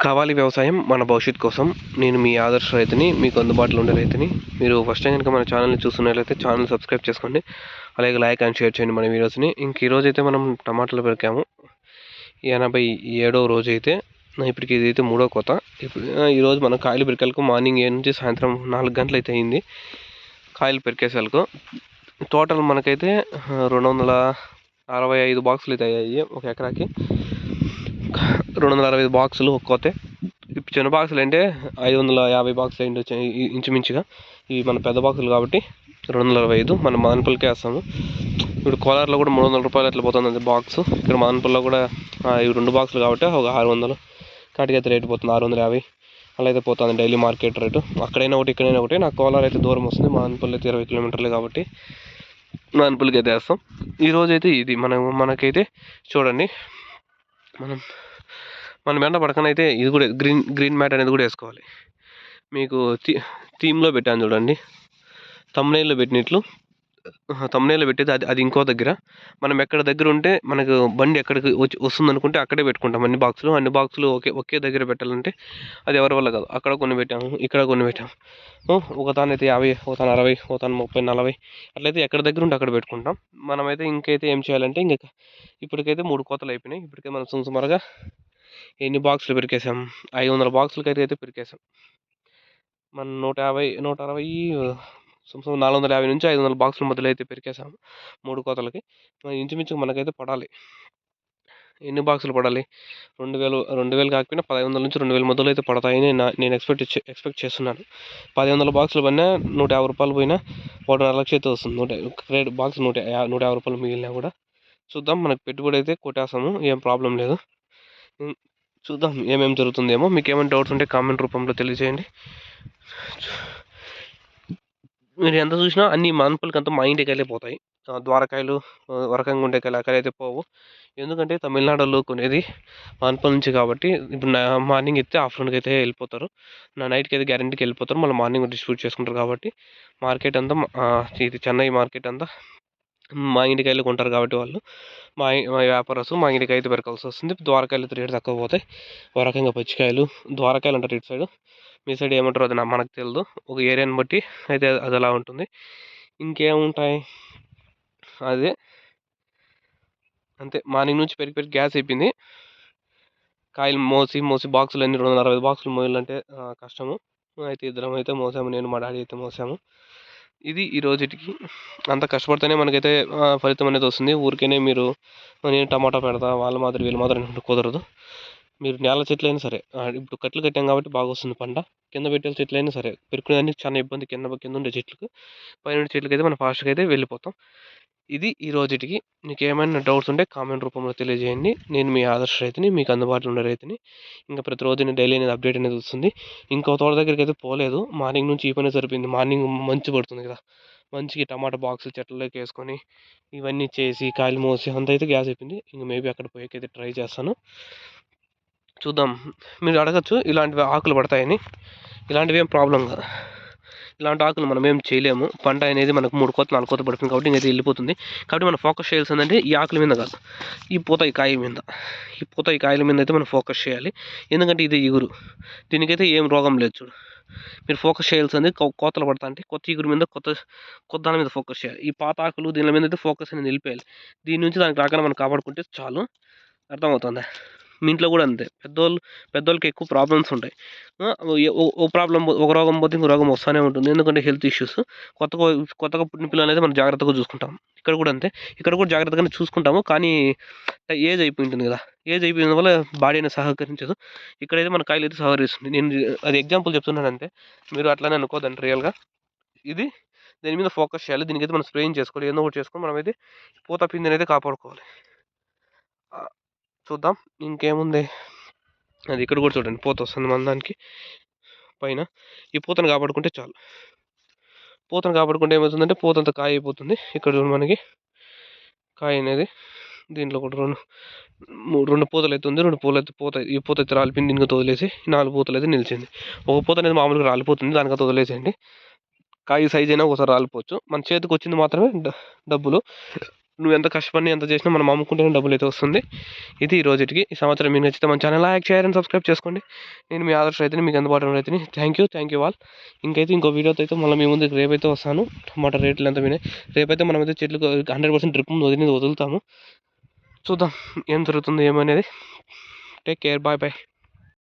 కావాలి వ్యవసాయం మన భవిష్యత్తు కోసం. నేను మీ ఆదర్శ రైతుని, మీకు అందుబాటులో ఉండే రైతుని. మీరు ఫస్ట్ టైం కనుక మన ఛానల్ని చూస్తున్నట్లయితే ఛానల్ సబ్స్క్రైబ్ చేసుకోండి. అలాగే లైక్ అండ్ షేర్ చేయండి మన వీడియోస్ని. ఈరోజైతే మనం టమాటాలు పెరికాము. 87వ రోజు అయితే, ఇప్పటికి ఇదైతే 3వ కోత. ఈరోజు మన కాయలు పెరికేలకు మార్నింగ్ 7 నుంచి సాయంత్రం 4 గంటలు అయితే అయింది కాయలు పెరికేసేలకు. టోటల్ మనకైతే 265 బాక్సులు అయితే అయ్యాయి ఒక ఎకరాకి. 265 బాక్సులు ఒక్కోతే. చిన్న బాక్సులు అంటే 550 బాక్సులు అయింది ఇంచుమించుగా. ఇవి మన పెద్ద బాక్సులు కాబట్టి 265 మన మానపల్లికే వేస్తాము. ఇప్పుడు కోలార్లో కూడా 300 రూపాయలు అట్లా పోతుంది బాక్స్. ఇక్కడ మానపల్లిలో కూడా ఇవి 2 బాక్సులు కాబట్టి ఒక 600 కాటికైతే రేటు పోతుంది. 650 అలా అయితే పోతుంది డైలీ మార్కెట్ రేటు. అక్కడైనా ఒకటి ఇక్కడైనా ఒకటి. నాకు కోలార్ అయితే దూరం వస్తుంది, మానపల్లి అయితే 20 కిలోమీటర్లు కాబట్టి మానపల్లికి అయితే వేస్తాం. ఈరోజు అయితే ఇది మనకైతే చూడండి, మనం ఎండ పడకనైతే ఇది కూడా గ్రీన్ మ్యాట్ అనేది కూడా వేసుకోవాలి. మీకు థీమ్లో పెట్టాను చూడండి, తమ్నైల్లో పెట్టినట్లు. తమ్నైల్లో పెట్టేది అది ఇంకో దగ్గర. మనం ఎక్కడ దగ్గర ఉంటే మనకు బండి ఎక్కడికి వస్తుంది అనుకుంటే అక్కడే పెట్టుకుంటాం. అన్ని బాక్సులు ఒకే దగ్గర పెట్టాలంటే అది ఎవరి వల్ల కాదు. అక్కడ కొన్ని పెట్టాము, ఇక్కడ కొన్ని పెట్టాము. ఒక తాను అయితే 50, ఒక తాను 60, ఒక తాను 30, 40 అట్లయితే ఎక్కడ దగ్గర ఉంటే అక్కడ పెట్టుకుంటాం. మనమైతే ఇంకైతే ఏం చేయాలంటే ఇప్పటికైతే 3 కోతలు అయిపోయినాయి. ఇప్పటికే మనం సుమారుగా ఎన్ని బాక్సులు పెరికేసాం? 500 బాక్సులకి అయితే పెరికేసాం. మనం 150, 450 నుంచి 500 బాక్సుల మధ్యలో అయితే పెరికేసాము 3 కోతలకి. ఇంచుమించు మనకైతే పడాలి. ఎన్ని బాక్సులు పడాలి? 2000 కాకపోయినా 1500 నుంచి 2000 మధ్యలో అయితే పడతాయని నేను ఎక్స్పెక్ట్ చేస్తున్నాను. 1500 బాక్సులు పడినా 150 రూపాయలు పోయినా 1.5 లక్ష అయితే వస్తుంది. క్రేట్ బాక్స్ 150 రూపాయలు మిగిలినా కూడా చూద్దాం. మనకు పెట్టుబడి అయితే కొట్టేస్తాము, ఏం ప్రాబ్లం లేదు. చూద్దాం ఏమేమి జరుగుతుందేమో. మీకు ఏమైనా డౌట్స్ ఉంటే కామెంట్ రూపంలో తెలియజేయండి. మీరు ఎంత చూసినా అన్ని మానపల్లికి అంతా మా ఇంటికి వెళ్ళిపోతాయి. ద్వారకాయలు, వరకంగా ఉండే కాయలు అయితే పోవు. ఎందుకంటే తమిళనాడులో కొనేది మానపల్లి నుంచి కాబట్టి ఇప్పుడు మార్నింగ్ అయితే ఆఫ్టర్నూన్కి అయితే వెళ్ళిపోతారు. నైట్కి అయితే గ్యారెంటీకి వెళ్ళిపోతారు. మళ్ళీ మార్నింగ్ డిస్ట్రిబ్యూట్ చేసుకుంటారు కాబట్టి మార్కెట్ అంతా ఇది చెన్నై మార్కెట్ అంతా మా ఇంటికి వెళ్ళి కొంటారు కాబట్టి వాళ్ళు మా వ్యాపారస్తు మా ఇంటికి అయితే పెరకాల్సి వస్తుంది. ద్వారకాయలు రేటు తక్కువ పోతాయి. ఒక రకంగా పచ్చికాయలు ద్వారకాయలు అంటారు ఇటు సైడు, మీ సైడ్ ఏమంటారు అది మనకు తెలియదు. ఒక ఏరియాని బట్టి అయితే అది అలా ఉంటుంది. ఇంకేముంటాయి అదే అంతే. మార్నింగ్ నుంచి పెరిగి గ్యాస్ అయిపోయింది. కాయలు మోసి బాక్సులు అన్ని 260 బాక్సులు మోయాలంటే కష్టము. అయితే ఇద్దరం అయితే మోసాము, నేను మా డాడీ అయితే మోసాము. ఇది ఈ రోజుటికి. అంత కష్టపడితేనే మనకైతే ఫలితం అనేది వస్తుంది. ఊరికేనే మీరు నేను టమాటా పెడతా వాళ్ళ మాదిరి వీళ్ళ మాదిరి కుదరదు. మీరు నేల చెట్లు అయినా సరే, ఇప్పుడు కట్లు కట్టాం కాబట్టి బాగా వస్తుంది పంట. కింద పెట్టే చెట్లు అయినా సరే పెరుకునేదానికి చాలా ఇబ్బంది. కింద ఉండే చెట్లకు, పైన చెట్లకి అయితే మనం ఫాస్ట్గా అయితే వెళ్ళిపోతాం. ఇది ఈ రోజుటికి. మీకు ఏమైనా డౌట్స్ ఉంటే కామెంట్ రూపంలో తెలియజేయండి. నేను మీ ఆదర్శ రైతుని, మీకు అందుబాటులో ఉండే రైతుని. ఇంకా ప్రతిరోజు డైలీ అనేది అప్డేట్ అనేది వస్తుంది. ఇంకో తోట దగ్గరికి అయితే పోలేదు. మార్నింగ్ నుంచి ఈ పని సరిపోయింది. మార్నింగ్ మంచు పడుతుంది కదా, మంచికి టమాటా బాక్సులు చెట్లలోకి వేసుకొని ఇవన్నీ చేసి కాయలు మోసి అంత అయితే గ్యాస్ అయిపోయింది. ఇంక మేబీ అక్కడ పోయేకైతే ట్రై చేస్తాను. చూద్దాం. మీరు అడగచ్చు ఇలాంటివి ఆకులు పడతాయని. ఇలాంటివి ఏం ప్రాబ్లం కాదు. ఇలాంటి ఆకులు మనం ఏం చేయలేము. పంట అనేది మనకు 3 కోత 4 కోత పడుతుంది కాబట్టి ఇంకైతే వెళ్ళిపోతుంది. కాబట్టి మనం ఫోకస్ చేయాల్సిందంటే ఈ ఆకుల మీద కాదు, ఈ కాయ మీద. ఈ కాయల మీద అయితే మనం ఫోకస్ చేయాలి. ఎందుకంటే ఇది ఇగురు, దీనికైతే ఏం రోగం లేదు. చూడు, మీరు ఫోకస్ చేయాల్సింది కోతలు పడతా అంటే కొత్త ఇగురు మీద కొత్త దాని మీద ఫోకస్ చేయాలి. ఈ పాత ఆకులు దీని మీద అయితే ఫోకస్ అనేది నిలిపేయాలి. దీని నుంచి దానికి రాకుండా మనం కాపాడుకుంటే చాలు. అర్థమవుతుందా? మీ ఇంట్లో కూడా అంతే. పెద్దోళ్ళకి ఎక్కువ ప్రాబ్లమ్స్ ఉంటాయి. ఒక రోగం పోతే ఇంకో రోగం వస్తూనే ఉంటుంది. ఎందుకంటే హెల్త్ ఇష్యూస్. కొత్తగా పుట్టిన పిల్లలు అనేది మనం జాగ్రత్తగా చూసుకుంటాం. ఇక్కడ కూడా అంతే. ఇక్కడ కూడా జాగ్రత్తగానే చూసుకుంటాము. కానీ ఏజ్ అయిపోయి ఉంటుంది కదా, ఏజ్ అయిపోయిన వల్ల బాడీ అనేది సహకరించదు. ఇక్కడైతే మన కాయలు అయితే సహకరిస్తుంది. నేను అది ఎగ్జాంపుల్ చెప్తున్నాను అంతే, మీరు అట్లానే అనుకోదండి. రియల్గా ఇది దీని మీద ఫోకస్ చేయాలి. దీనికైతే మనం స్ప్రేయింగ్ చేసుకోవాలి. ఏదో ఒకటి చేసుకొని మనమైతే పూత పిండిని అయితే కాపాడుకోవాలి. చూద్దాం ఇంకేముంది. అది ఇక్కడ కూడా చూడండి, పూత వస్తుంది మన దానికి పైన. ఈ పూతను కాపాడుకుంటే చాలు. పూతను కాపాడుకుంటే ఏమవుతుందంటే పూత అంతా కాయ అయిపోతుంది. ఇక్కడ చూడండి మనకి కాయ అనేది దీంట్లో కూడా రెండు పూతలు అయితే ఉంది. 2 పూలు అయితే ఈ పూత అయితే రాలిపోయింది. దీనికి వదిలేసి 4 పూతలు అయితే నిలిచింది. ఒక పూత అనేది మామూలుగా రాలిపోతుంది, దానికైతే వదిలేసేయండి. కాయ సైజ్ అయినా ఒకసారి రాలిపోవచ్చు. మన చేతికి వచ్చింది మాత్రమే డబ్బులు. నువ్వు ఎంత కష్టపడి ఎంత చేసినా మనం అమ్ముకుంటేనే డబ్బులు అయితే వస్తుంది. ఇది ఈ రోజుకి. ఈ సంవత్సరం మీకు నచ్చితే మన channel like share and subscribe చేసుకోండి. నేను మీ ఆదర్శ రైతుని, మీకు అందుబాటులో రైతుని. Thank you all. ఇంకైతే ఇంకో వీడియోతో అయితే మళ్ళీ మీ ముందుకు రేపైతే వస్తాను. టమాటా రేట్లు ఎంత వినే రేపైతే మనమైతే చెట్లు 100% డ్రిప్ వదులుతాము. చూద్దాం ఏం జరుగుతుంది ఏమనేది. Take care, bye.